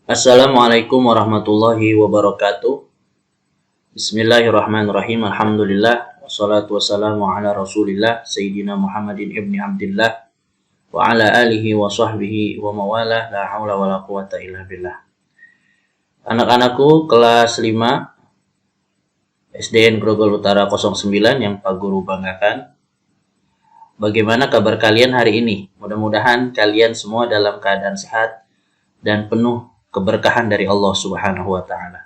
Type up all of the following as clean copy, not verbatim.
Assalamualaikum warahmatullahi wabarakatuh. Bismillahirrahmanirrahim. Alhamdulillah. Wassalatu wassalamu ala rasulillah Sayyidina Muhammadin ibni Abdillah wa ala alihi wa sahbihi wa mawalah. La hawla wa la quwata illa billah. Anak-anakku kelas 5 SDN Grogol Utara 09 yang Pak Guru banggakan. Bagaimana kabar kalian hari ini? Mudah-mudahan kalian semua dalam keadaan sehat dan penuh keberkahan dari Allah Subhanahu wa taala.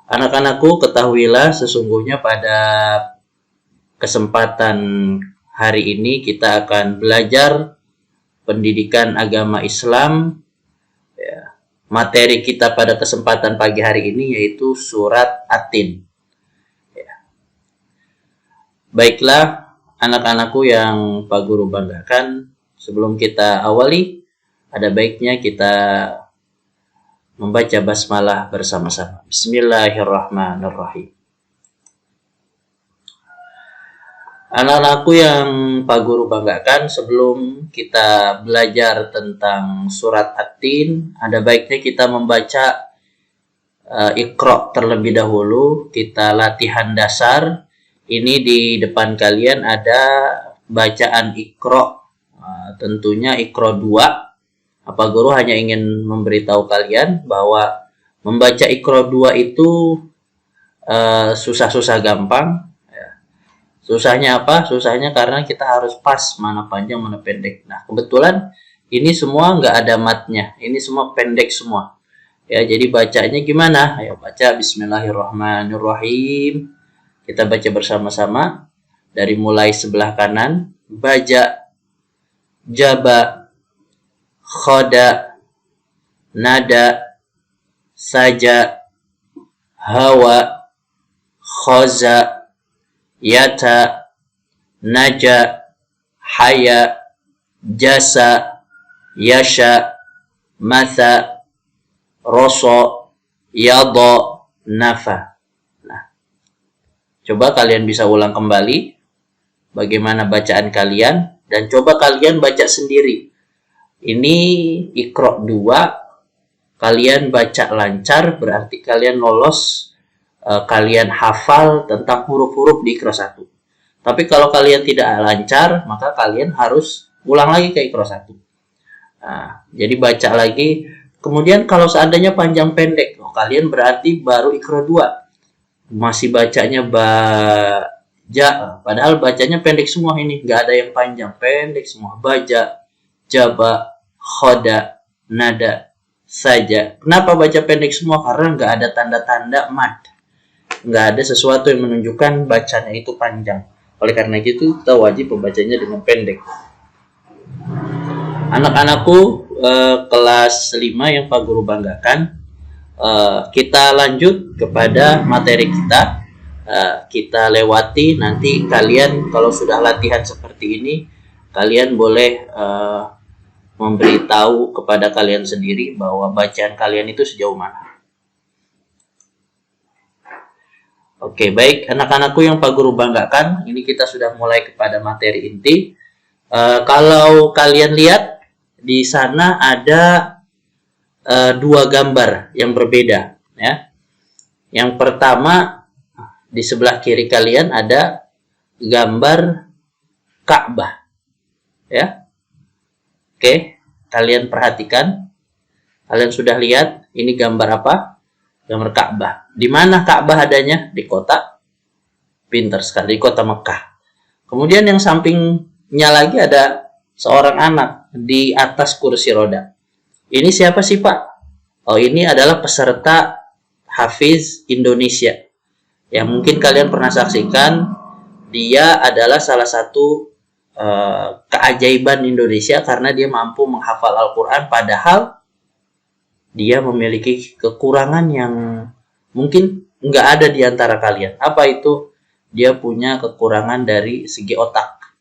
Anak-anakku, ketahuilah sesungguhnya pada kesempatan hari ini kita akan belajar pendidikan agama Islam. Materi kita pada kesempatan pagi hari ini yaitu surat At-Tin. Baiklah, anak-anakku yang Pak Guru banggakan, sebelum kita awali, ada baiknya kita membaca basmalah bersama-sama. Bismillahirrahmanirrahim. Anak-anakku yang Pak Guru banggakan, sebelum kita belajar tentang surat At-Tin, ada baiknya kita membaca Iqra terlebih dahulu. Kita latihan dasar. Ini di depan kalian ada bacaan Iqra. Tentunya Iqra 2. Pak Guru hanya ingin memberitahu kalian bahwa membaca Iqra 2 itu susah-susah gampang. Susahnya apa? Susahnya karena kita harus pas mana panjang mana pendek. Nah, kebetulan ini semua nggak ada matnya. Ini semua pendek semua. Ya, jadi bacanya gimana? Ayo baca Bismillahirrahmanirrahim. Kita baca bersama-sama dari mulai sebelah kanan. Baja, jaba, khoda, nada, saja, hawa, khoza, yata, naja, haya, jasa, yasha, matha, roso, yado, nafa. Nah, coba kalian bisa ulang kembali bagaimana bacaan kalian dan coba kalian baca sendiri. Ini Iqra 2, kalian baca lancar berarti kalian lolos, kalian hafal tentang huruf-huruf di Iqra 1. Tapi kalau kalian tidak lancar, maka kalian harus ulang lagi ke Iqra 1. Nah, jadi baca lagi. Kemudian kalau seandainya panjang pendek, kalian berarti baru Iqra 2. Masih bacanya baja, padahal bacanya pendek semua ini. Nggak ada yang panjang, pendek semua. Baja, jaba, khoda, nada, saja. Kenapa baca pendek semua? Karena nggak ada tanda-tanda mad. Nggak ada sesuatu yang menunjukkan bacanya itu panjang. Oleh karena itu, kita wajib membacanya dengan pendek. Anak-anakku kelas 5 yang Pak Guru banggakan, kita lanjut kepada materi kita. Kita lewati, nanti kalian kalau sudah latihan seperti ini, kalian boleh memberitahu kepada kalian sendiri bahwa bacaan kalian itu sejauh mana. Oke, baik anak-anakku yang Pak Guru banggakan, ini kita sudah mulai kepada materi inti. Kalau kalian lihat di sana ada dua gambar yang berbeda, ya. Yang pertama di sebelah kiri kalian ada gambar Ka'bah, ya. Oke, kalian perhatikan. Kalian sudah lihat ini gambar apa? Gambar Ka'bah. Di mana Ka'bah adanya? Di kota. Pintar sekali, di kota Mekah. Kemudian yang sampingnya lagi ada seorang anak di atas kursi roda. Ini siapa sih, Pak? Oh, ini adalah peserta Hafiz Indonesia. Yang mungkin kalian pernah saksikan. Dia adalah salah satu keajaiban Indonesia karena dia mampu menghafal Al-Quran, padahal dia memiliki kekurangan yang mungkin nggak ada di antara kalian. Apa itu? Dia punya kekurangan dari segi otak.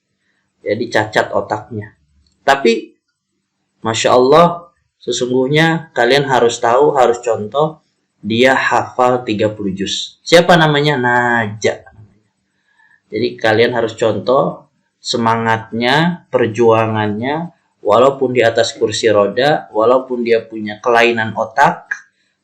Jadi cacat otaknya. Tapi Masya Allah, sesungguhnya kalian harus tahu, harus contoh, dia hafal 30 juz. Siapa namanya? Naja. Jadi kalian harus contoh semangatnya, perjuangannya walaupun di atas kursi roda, walaupun dia punya kelainan otak,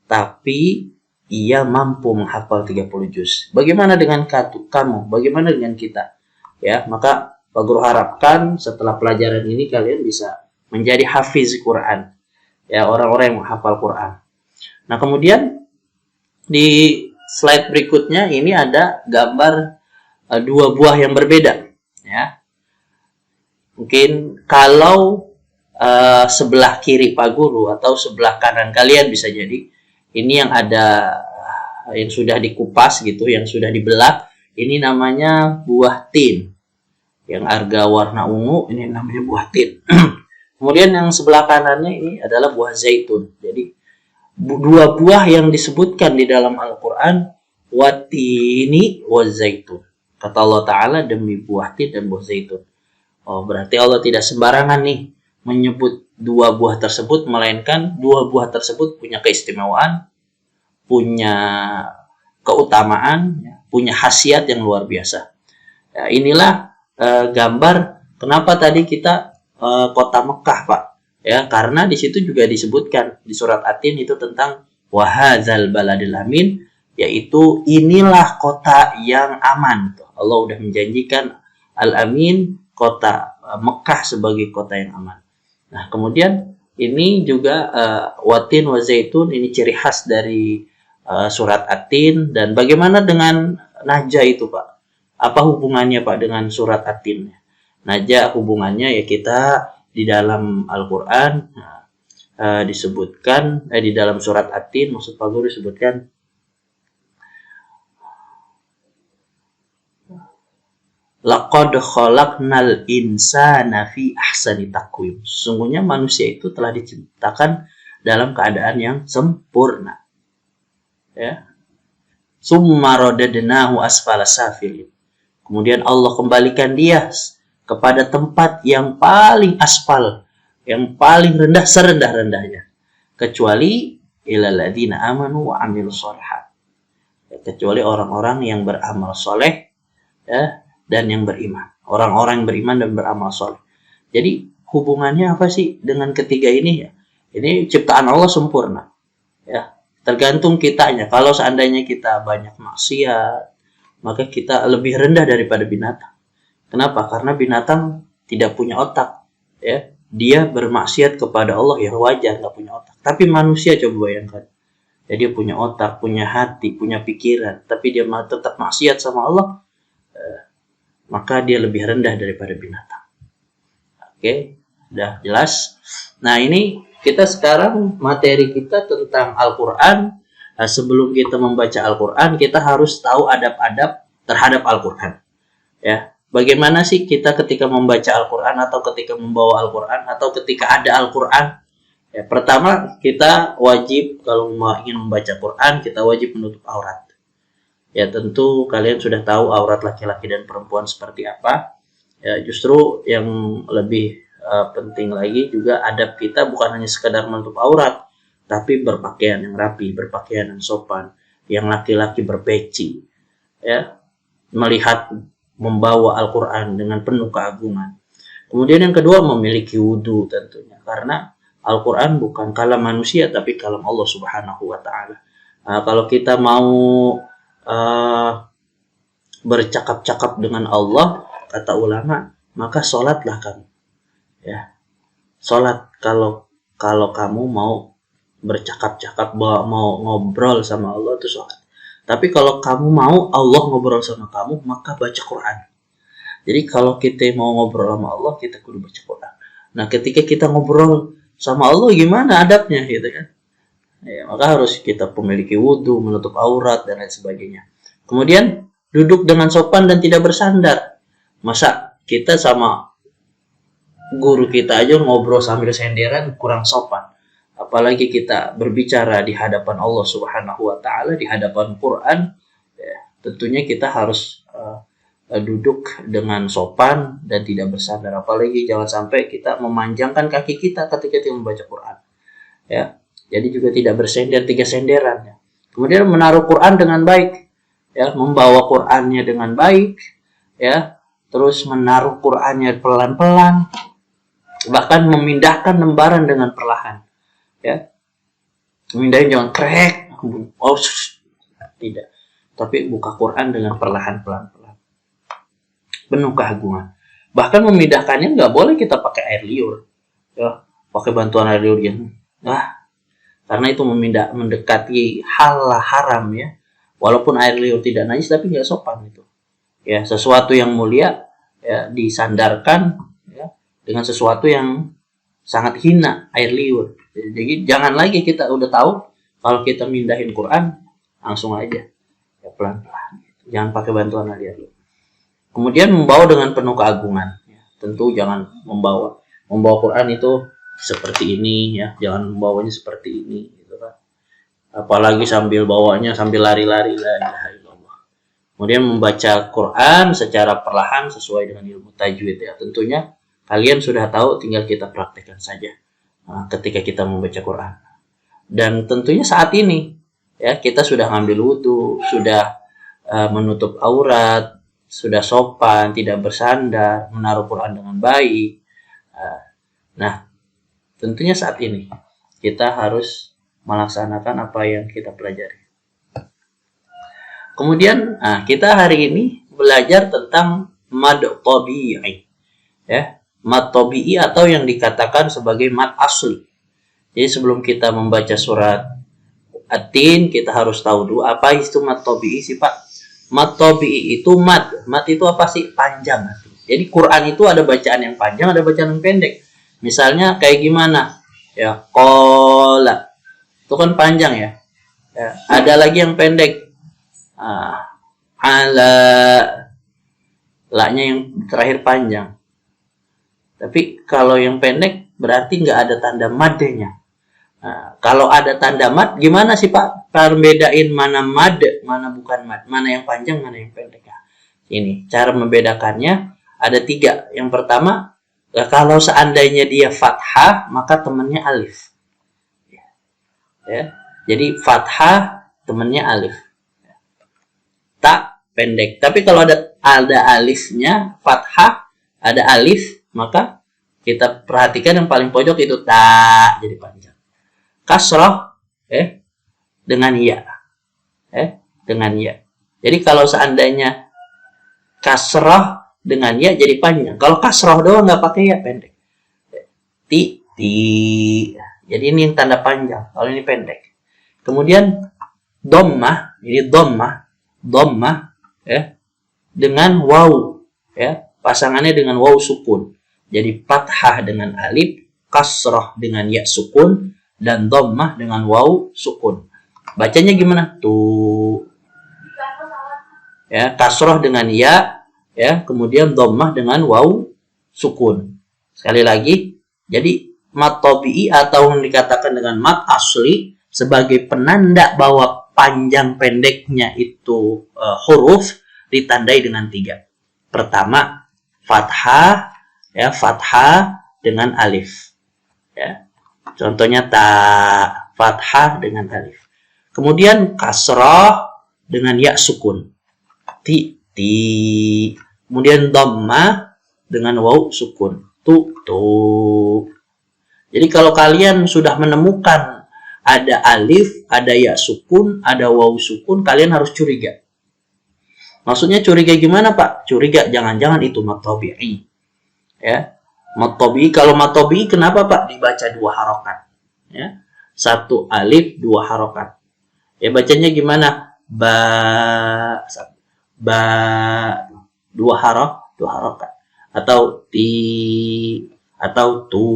tapi ia mampu menghafal 30 juz. Bagaimana dengan kamu? Bagaimana dengan kita? Ya, maka Pak Guru harapkan setelah pelajaran ini kalian bisa menjadi hafiz Quran. Ya, orang-orang yang menghafal Quran. Nah, kemudian di slide berikutnya ini ada gambar dua buah yang berbeda. Ya, mungkin kalau sebelah kiri Pak Guru atau sebelah kanan kalian bisa jadi ini yang ada yang sudah dikupas gitu, yang sudah dibelah, ini namanya buah tin. Yang harga warna ungu ini namanya buah tin. Kemudian yang sebelah kanannya ini adalah buah zaitun. Jadi dua buah yang disebutkan di dalam Al-Quran, watini wa zaitun. Kata Allah Ta'ala demi buah tin dan buah zaitun. Oh, berarti Allah tidak sembarangan nih menyebut dua buah tersebut, melainkan dua buah tersebut punya keistimewaan, punya keutamaan, punya khasiat yang luar biasa. Ya, inilah gambar kenapa tadi kita kota Mekah, Pak. Ya, karena di situ juga disebutkan di surat At-Tin itu tentang wahadzal baladil amin, yaitu inilah kota yang aman. Allah udah menjanjikan Al-Amin, kota Mekah sebagai kota yang aman. Nah, kemudian ini juga watin wa zaitun, ini ciri khas dari surat At-Tin. Dan bagaimana dengan Najah itu, Pak? Apa hubungannya, Pak, dengan surat At-Tin? Najah hubungannya ya kita di dalam Al-Quran disebutkan, di dalam surat At-Tin, maksud Pak Guru disebutkan laqad khalaqnal insana fi ahsani taqwim. Sesungguhnya manusia itu telah diciptakan dalam keadaan yang sempurna. Ya. Summa radadnahu asfala safilin. Kemudian Allah kembalikan dia kepada tempat yang paling aspal, yang paling rendah serendah-rendahnya. Kecuali ilal ladzina amanu wa amilus shalihat. Kecuali orang-orang yang beramal soleh, ya, dan yang beriman. Orang-orang yang beriman dan beramal soleh. Jadi hubungannya apa sih dengan ketiga ini? Ya, ini ciptaan Allah sempurna. Ya, tergantung kitanya. Kalau seandainya kita banyak maksiat, maka kita lebih rendah daripada binatang. Kenapa? Karena binatang tidak punya otak. Ya, dia bermaksiat kepada Allah ya wajar, nggak punya otak. Tapi manusia coba bayangkan. Ya, dia punya otak, punya hati, punya pikiran, tapi dia tetap maksiat sama Allah. Maka dia lebih rendah daripada binatang. Oke, sudah jelas. Nah, ini kita sekarang materi kita tentang Al-Quran. Nah, sebelum kita membaca Al-Quran, kita harus tahu adab-adab terhadap Al-Quran. Ya, bagaimana sih kita ketika membaca Al-Quran atau ketika membawa Al-Quran atau ketika ada Al-Quran? Ya, pertama kita wajib kalau ingin membaca Quran, kita wajib menutup aurat. Ya, tentu kalian sudah tahu aurat laki-laki dan perempuan seperti apa. Ya, justru yang lebih penting lagi juga adab kita bukan hanya sekedar menutup aurat, tapi berpakaian yang rapi, berpakaian yang sopan, yang laki-laki berpeci, ya, melihat membawa Al-Quran dengan penuh keagungan. Kemudian yang kedua memiliki wudhu tentunya, karena Al-Quran bukan kalam manusia tapi kalam Allah Subhanahu wa Ta'ala. Nah, kalau kita mau bercakap-cakap dengan Allah, kata ulama, maka sholatlah kamu. Ya, sholat kalau kamu mau bercakap-cakap, mau ngobrol sama Allah itu sholat. Tapi kalau kamu mau Allah ngobrol sama kamu, maka baca Quran. Jadi kalau kita mau ngobrol sama Allah, kita kudu baca Quran. Nah, ketika kita ngobrol sama Allah, gimana adabnya, gitu kan? Ya, maka harus kita memiliki wudhu, menutup aurat, dan lain sebagainya. Kemudian duduk dengan sopan dan tidak bersandar. Masa kita sama guru kita aja ngobrol sambil senderan kurang sopan. Apalagi kita berbicara di hadapan Allah Subhanahu wa Ta'ala, di hadapan Quran. Ya, tentunya kita harus duduk dengan sopan dan tidak bersandar. Apalagi jangan sampai kita memanjangkan kaki kita ketika kita membaca Quran. Ya. Jadi juga tidak bersender, 3 senderan. Ya. Kemudian menaruh Quran dengan baik, ya, membawa Qurannya dengan baik, ya, terus menaruh Qurannya pelan-pelan, Bahkan memindahkan lembaran dengan perlahan. Ya, memindahin jangan krek, oh tidak. Tapi buka Quran dengan perlahan, pelan-pelan. Penuh keagungan. Bahkan memindahkannya nggak boleh kita pakai air liur. Ya, pakai bantuan air liur ya. Karena itu mendekati hal haram ya. Walaupun air liur tidak najis tapi nggak sopan itu. Ya, sesuatu yang mulia ya disandarkan ya dengan sesuatu yang sangat hina, air liur. Jadi jangan lagi kita udah tahu kalau kita mindahin Quran langsung aja ya pelan-pelan. Jangan pakai bantuan air liur. Kemudian membawa dengan penuh keagungan. Ya, tentu jangan membawa Quran itu seperti ini ya, jangan membawanya seperti ini gitu kan. Apalagi sambil bawanya sambil lari-lari la ilaha illallah. Kemudian membaca Quran secara perlahan sesuai dengan ilmu tajwid ya. Tentunya kalian sudah tahu, tinggal kita praktekkan saja ketika kita membaca Quran. Dan tentunya saat ini ya kita sudah ngambil wudhu, sudah menutup aurat, sudah sopan, tidak bersandar, menaruh Quran dengan baik. Nah, tentunya saat ini kita harus melaksanakan apa yang kita pelajari. Kemudian kita hari ini belajar tentang mad tabi'i ya, mad tabi'i atau yang dikatakan sebagai mad asli. Jadi sebelum kita membaca surat At-Tin, kita harus tahu dulu apa itu mad tabi'i sih Pak. Mad tabi'i itu mad itu apa sih? Panjang. Jadi Quran itu ada bacaan yang panjang, ada bacaan yang pendek. Misalnya kayak gimana? Ya, qala. Itu kan panjang ya. Ada lagi yang pendek. Ala. La-nya yang terakhir panjang. Tapi kalau yang pendek berarti nggak ada tanda madnya. Kalau ada tanda mad, gimana sih Pak? Bedain mana mad, mana bukan mad, mana yang panjang, mana yang pendek. Ini cara membedakannya ada 3. Yang pertama, kalau seandainya dia fathah, maka temannya alif. Ya, jadi fathah temannya alif. Tak pendek. Tapi kalau ada alifnya, fathah, ada alif, maka kita perhatikan yang paling pojok itu tak, jadi panjang. Kasroh dengan ya, dengan ya. Jadi kalau seandainya kasroh dengan ya jadi panjang. Kalau kasroh doang nggak pakai ya pendek. Ti. Jadi ini yang tanda panjang. Kalau ini pendek. Kemudian dhammah, ini dhammah ya, dengan waw ya, pasangannya dengan waw sukun. Jadi fathah dengan alif, kasroh dengan ya sukun, dan dhammah dengan waw sukun. Bacanya gimana? Tuh. Ya, kasroh dengan ya, kemudian dhammah dengan waw sukun. Sekali lagi, jadi mad tabi'i atau yang dikatakan dengan mad asli sebagai penanda bahwa panjang pendeknya itu huruf ditandai dengan 3. Pertama, fathah ya, fathah dengan alif. Ya. Contohnya ta, fathah dengan alif. Kemudian kasrah dengan ya sukun. Ti. Kemudian dhammah dengan waw sukun. Tu. Jadi kalau kalian sudah menemukan ada alif, ada ya sukun, ada waw sukun, kalian harus curiga. Maksudnya curiga gimana Pak? Curiga jangan-jangan itu mad tabi'i. Ya. Mad tabi'i, kalau mad tabi'i kenapa Pak dibaca 2 harokat? Ya. 1 alif, 2 harokat. Ya bacanya gimana? Ba 2 harokat. Atau ti, atau tu.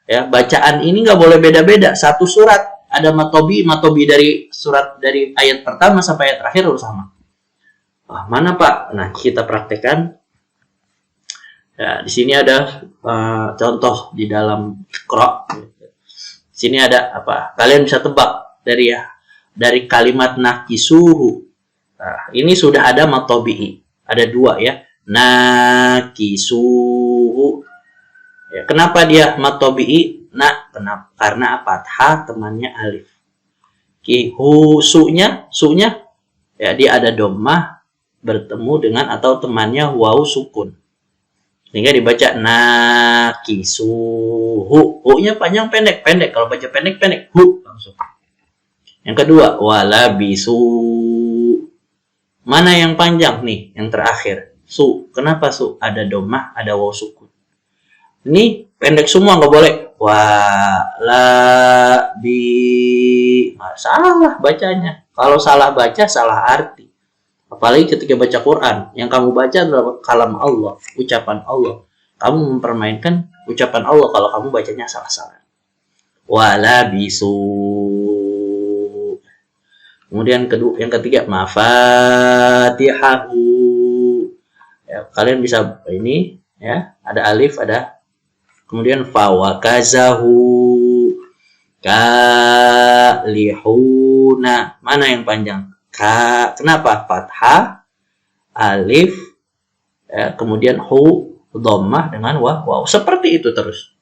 Ya, bacaan ini nggak boleh beda-beda. Satu surat ada matobi dari surat dari ayat pertama sampai ayat terakhir harus sama. Mana Pak? Nah, kita praktekkan. Ya, di sini ada contoh di dalam Iqra. Di sini ada apa? Kalian bisa tebak dari kalimat nakisuhu. Nah, ini sudah ada matobi. Ada 2 ya. Nakisuhu. Ya, kenapa dia mad tabi'i? Nah, kenapa? Karena fathah temannya alif. Sunya ya dia ada dhammah bertemu dengan atau temannya waw sukun. Sehingga dibaca nakisuhu. Hu-nya panjang pendek. Kalau baca pendek hu langsung. Yang kedua, walabisu. Mana yang panjang nih? Yang terakhir. Su. Kenapa su? Ada domah, ada waw sukun. Ini pendek semua, nggak boleh. Walabi. Nah, salah bacanya. Kalau salah baca, salah arti. Apalagi ketika baca Quran. Yang kamu baca adalah kalam Allah. Ucapan Allah. Kamu mempermainkan ucapan Allah kalau kamu bacanya salah-salah. Walabisu. Kemudian yang ketiga, mafatihahu. Ya, kalian bisa ini ya, ada alif, ada kemudian fa wa kazahu, kalihuna. Mana yang panjang? Ka. Kenapa? Fathah, alif, ya, kemudian hu, dhammah dengan waw. Seperti itu terus.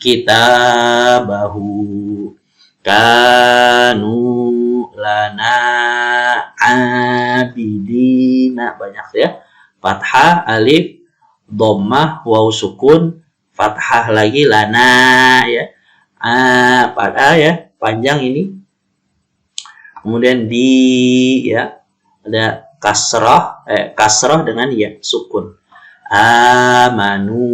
Kitabahu, kanu lana abidina. Banyak ya. Fathah, alif, dhammah, waw sukun, fathah lagi, lana ya. Pada ya, panjang ini. Kemudian di ya, ada kasrah dengan ya sukun. Amanu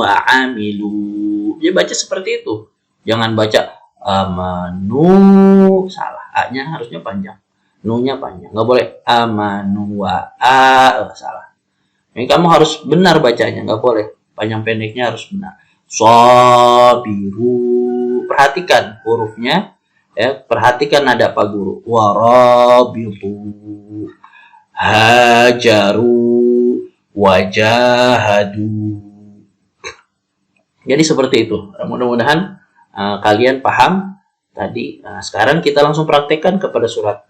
wa amilu. Dia baca seperti itu. Jangan baca amanu, salah. A-nya harusnya panjang. Nu-nya panjang. Nggak boleh amanu wa salah. Ini kamu harus benar bacanya, nggak boleh. Panjang pendeknya harus benar. Sabiru. Perhatikan hurufnya. Ya, perhatikan nada Pak Guru. Warabitu. Hajaru. Wajahadu. Jadi seperti itu. Mudah-mudahan kalian paham tadi. Nah, sekarang kita langsung praktekkan kepada surat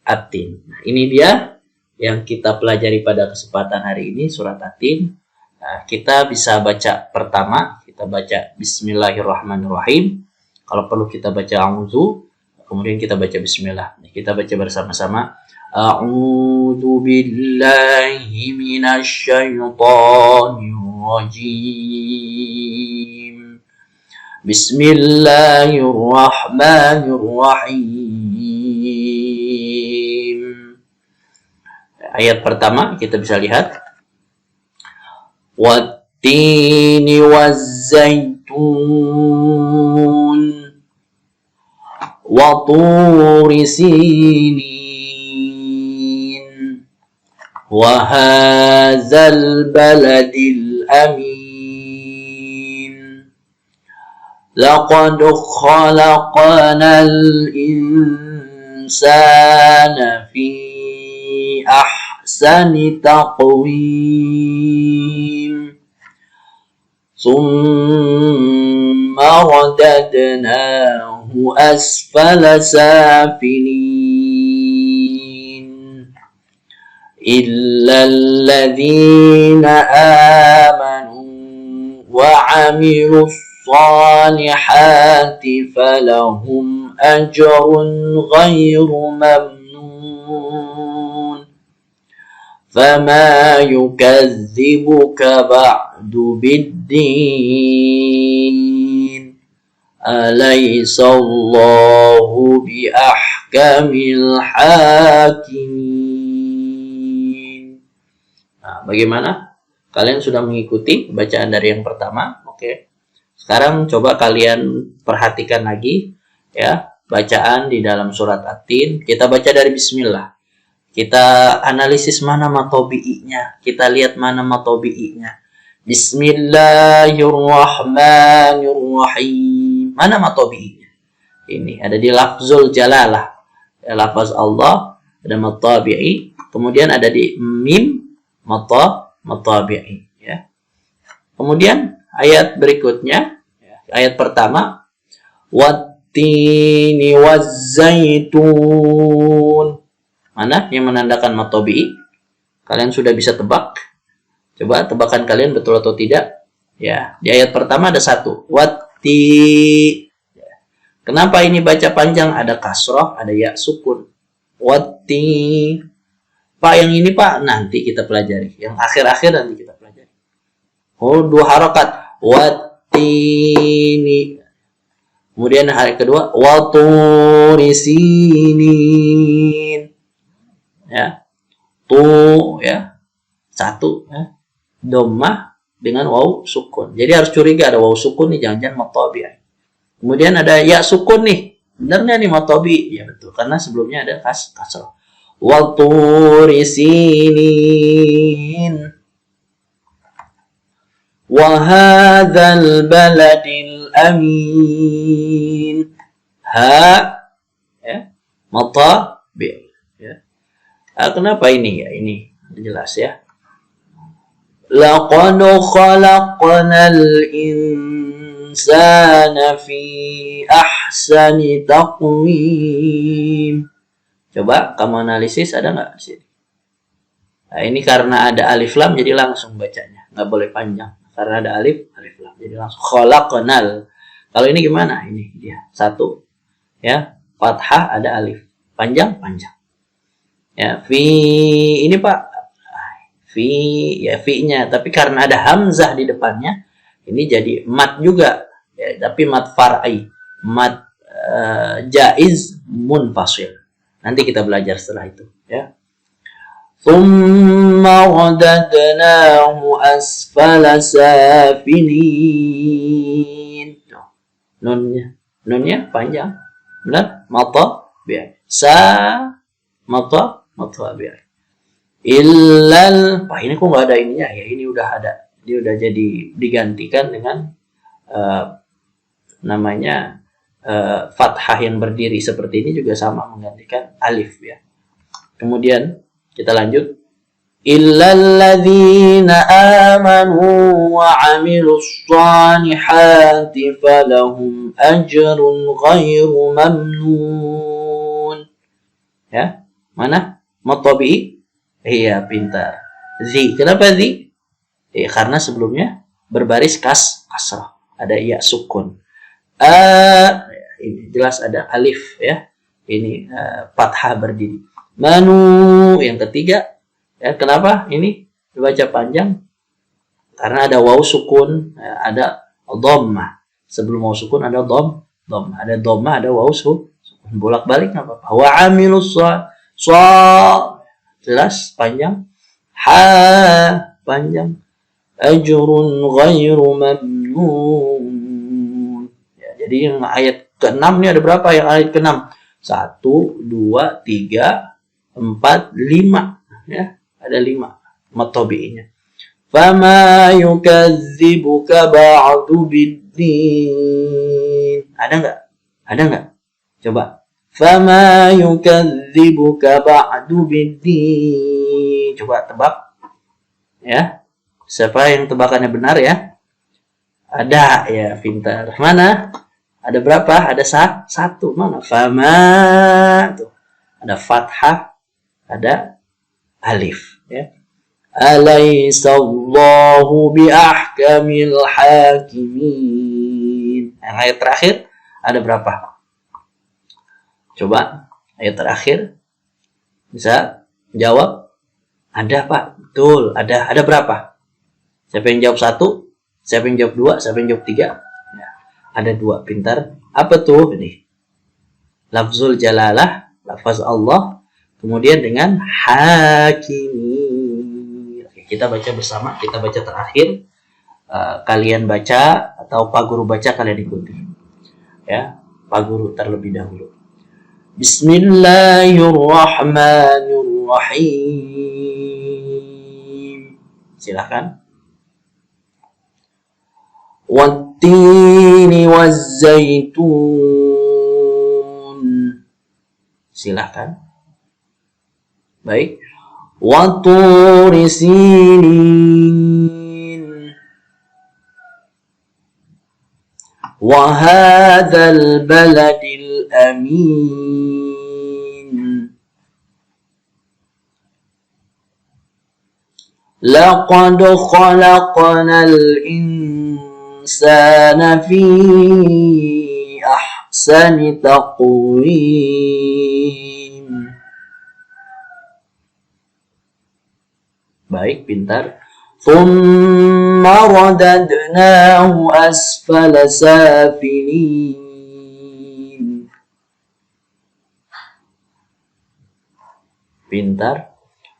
At-Tin. Nah, ini dia yang kita pelajari pada kesempatan hari ini, surat At-Tin. Nah, kita bisa baca pertama, kita baca Bismillahirrahmanirrahim. Kalau perlu kita baca A'udzu, kemudian kita baca Bismillah. Nah, kita baca bersama-sama. A'udzu billahi minasyaitonir rajim. Bismillahirrahmanirrahim. Ayat pertama kita bisa lihat. Wattini wazzaitun wa turi sinin wa hadzal baladil amin. Laqad khalaqnal insana fi ahsani taqwim. Summa radadnahu asfala safilin. Illa alladhina amanu wa 'amilus salihati falahum ajrun ghairu mamnun. Fama yukazzibuka ba'du biddin. Alaysa Allahu bi ahkamil hakimin. Nah, bagaimana? Kalian sudah mengikuti bacaan dari yang pertama? Oke. Sekarang coba kalian perhatikan lagi ya, bacaan di dalam surat At-Tin. Kita baca dari Bismillah. Kita analisis mana matobi'inya. Kita lihat mana matobi'inya. Bismillahirrahmanirrahim. Mana matobi'inya? Ini ada di lafzul jalalah. Ya, lafaz Allah ada matobi'i. Kemudian ada di mim matobi'i. Ya. Kemudian ayat berikutnya. Ya, ayat pertama. Wattini wazzaitun. Mana yang menandakan matobi'i? Kalian sudah bisa tebak? Coba tebakan kalian betul atau tidak? Ya, di ayat pertama ada satu. Watti. Kenapa ini baca panjang? Ada kasroh, ada ya sukun. Watti. Pak yang ini Pak nanti kita pelajari. Yang akhir-akhir nanti kita pelajari. Oh, 2 harokat. Watini. Kemudian hari kedua waturisinin. Ya. Tu ya. 1 ya. Dhammah dengan waw sukun. Jadi harus curiga ada waw sukun nih, jangan-jangan matobi. Kemudian ada ya sukun nih. Benarnya nih matobi. Ya betul, karena sebelumnya ada kasrah. Waturisinin. Wahadzal baladil amin. Ha ya, matabi ya. Kenapa ini ya? Ini jelas ya. Laqad khalaqnal insana fi ahsani taqwim. Coba kamu analisis, ada nggak di sini? Nah, ini karena ada alif lam jadi langsung bacanya, nggak boleh panjang. Karena ada alif lam jadi langsung khalaqnal. Kalau ini gimana? Ini dia 1 ya, fathah ada alif, panjang. Ya, fi ini Pak. Fi ya fi-nya, tapi karena ada hamzah di depannya ini jadi mat juga ya, tapi mat far'i, mat jaiz munfasil. Nanti kita belajar setelah itu ya. Tsumma radadnahu asfala safilin. Nunnya panjang. Benar? Mata bi mata bi. Illal, ini kok nggak ada ininya ya? Ini udah ada, dia udah jadi digantikan dengan namanya fathah yang berdiri seperti ini juga sama menggantikan alif ya. Kemudian kita lanjut. Illal ladzina amanu wa 'amilus shalihati falahum ajrun ghairu mamnun. Ya, mana? Matabi. Iya, pintar. Zi. Kenapa zi? Karena sebelumnya berbaris kasrah. Ada ya sukun. Ini jelas ada alif ya. Ini fathah berdiri. Manu yang ketiga. Ya, kenapa ini dibaca panjang? Karena ada waw sukun, ada dhammah. Sebelum waw sukun ada dhammah. Ada dhammah, ada waw sukun. Bolak-balik enggak apa-apa. Wa 'amilus jelas panjang, ha panjang, ajrun ghairu mamnun ya, jadi yang ayat ke-6 ini ada berapa yang ayat ke-6? 1, 2, 3, 4, 5 ya, ada 5 matobi'nya. Fama yukadzibuka ba'du biddin. Ada nggak? Coba. Fama yukadzibuka ba'du biddin. Coba tebak. Ya. Siapa yang tebakannya benar ya? Ada ya, pintar. Mana? Ada berapa? Ada 1. Mana? Fama. Tuh. Ada fathah, ada alif ya. Alaisallahu biahkamil hakimin. Yang ayat terakhir ada berapa? Coba ayat terakhir bisa jawab. Ada Pak, betul. Ada berapa? Siapa yang jawab 1? Siapa yang jawab 2? Siapa yang jawab 3? Ya, ada 2, pintar. Apa tuh ini? Lafzul jalalah, lafaz Allah, kemudian dengan hakimi. Oke, kita baca bersama. Kita baca terakhir. Kalian baca atau Pak Guru baca, kalian ikuti. Ya, Pak Guru terlebih dahulu. Bismillahirrahmanirrahim. Silakan. Wattini wazzaitun. Silakan. Baik. Waturi sinin. Wahadzal baladil amin. Laqad khalaqnal insana fi ahsani taqwim. Baik, pintar. Thumma radadnahu asfala safilin. Pintar.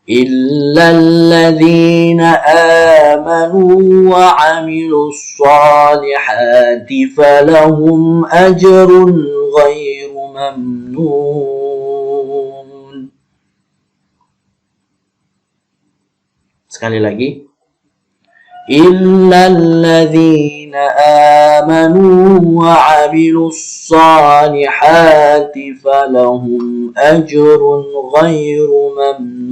إلا الذين آمنوا وعملوا الصالحات فلهم أجر غير ممنون. Sekali lagi. إلا الذين آمنوا وعملوا الصالحات فلهم أجر غير ممنون.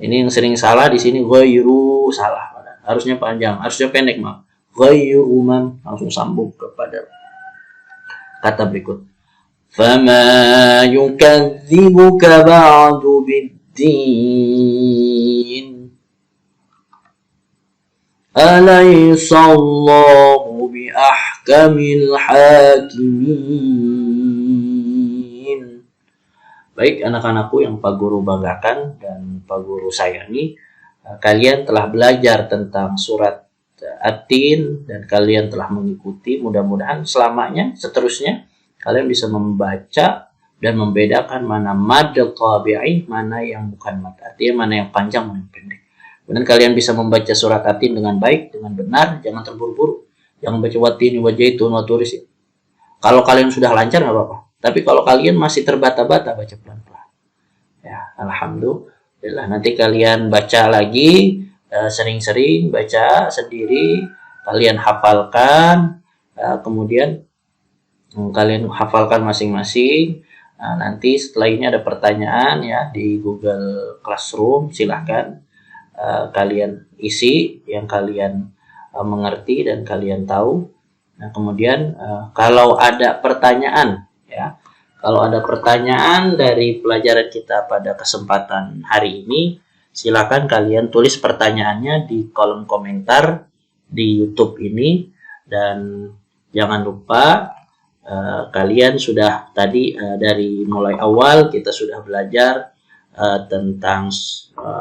Ini yang sering salah di sini, ghairu salah. Harusnya panjang, harusnya pendek, mah. Ghairu mam, langsung sambung kepada kata berikut. Fama yukadzibuka ba'du biddin. Alaysallahu biahkamil hakimin. Baik anak-anakku yang Pak Guru banggakan dan Pak Guru sayangi, kalian telah belajar tentang surat At-Tin dan kalian telah mengikuti. Mudah-mudahan selamanya seterusnya kalian bisa membaca dan membedakan mana mad tabi'i, mana yang bukan mad. Artinya mana yang panjang, mana yang pendek. Kemudian kalian bisa membaca surat At-Tin dengan baik, dengan benar, jangan terburu-buru. Jangan baca watin, wajaitun, waturis. Kalau kalian sudah lancar nggak apa-apa. Tapi kalau kalian masih terbata-bata, baca pelan-pelan. Ya, alhamdulillah. Nanti kalian baca lagi, sering-sering baca sendiri, kalian hafalkan, kemudian kalian hafalkan masing-masing. Nanti setelah ini ada pertanyaan ya di Google Classroom, silahkan kalian isi yang kalian mengerti dan kalian tahu. Nah, kemudian kalau ada pertanyaan ya, kalau ada pertanyaan dari pelajaran kita pada kesempatan hari ini, silakan kalian tulis pertanyaannya di kolom komentar di YouTube ini. Dan jangan lupa kalian sudah tadi dari mulai awal kita sudah belajar tentang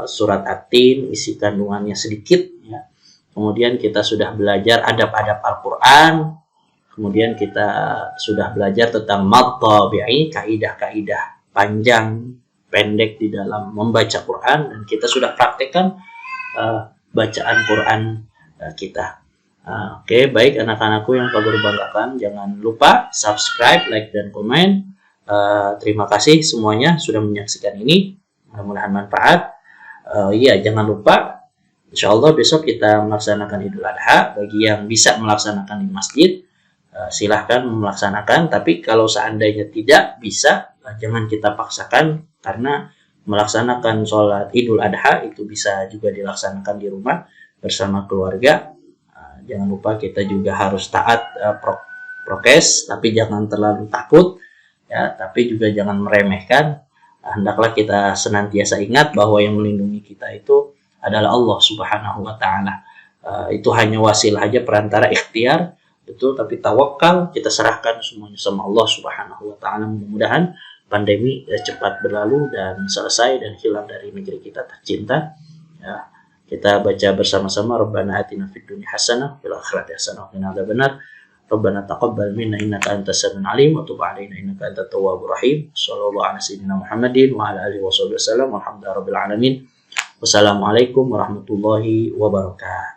surat At-Tin, isi kandungannya sedikit ya. Kemudian kita sudah belajar adab-adab Al-Qur'an. Kemudian kita sudah belajar tentang mad tabi'i, kaidah-kaidah panjang pendek di dalam membaca Quran, dan kita sudah praktekkan bacaan Quran kita. Oke, baik anak-anakku yang Pak Guru banggakan, jangan lupa subscribe, like, dan komen. Terima kasih semuanya sudah menyaksikan ini. Mudah-mudahan manfaat. Iya, jangan lupa insya Allah besok kita melaksanakan Idul Adha. Bagi yang bisa melaksanakan di masjid, silahkan melaksanakan. Tapi kalau seandainya tidak bisa, jangan kita paksakan, karena melaksanakan sholat Idul Adha itu bisa juga dilaksanakan di rumah bersama keluarga. Jangan lupa kita juga harus taat prokes, tapi jangan terlalu takut ya, tapi juga jangan meremehkan. Hendaklah kita senantiasa ingat bahwa yang melindungi kita itu adalah Allah Subhanahu wa Ta'ala. Itu hanya wasilah aja, perantara, ikhtiar, betul, tapi tawakal kita serahkan semuanya sama Allah Subhanahu wa Ta'ala. Mudah-mudahan pandemi cepat berlalu dan selesai dan hilang dari negeri kita tercinta. Ya, kita baca bersama-sama, Rabbana atina fid dunya hasanah fil akhirati hasanah wa qina adzabannar. Rabbana taqabbal minna innaka antas samiul alim wa tub alaina innaka antat tawwabur rahim. Shallallahu ala sayyidina Muhammadin wa ala alihi wasallam. Walhamdulillahirabbil alamin. Wassalamualaikum warahmatullahi wabarakatuh.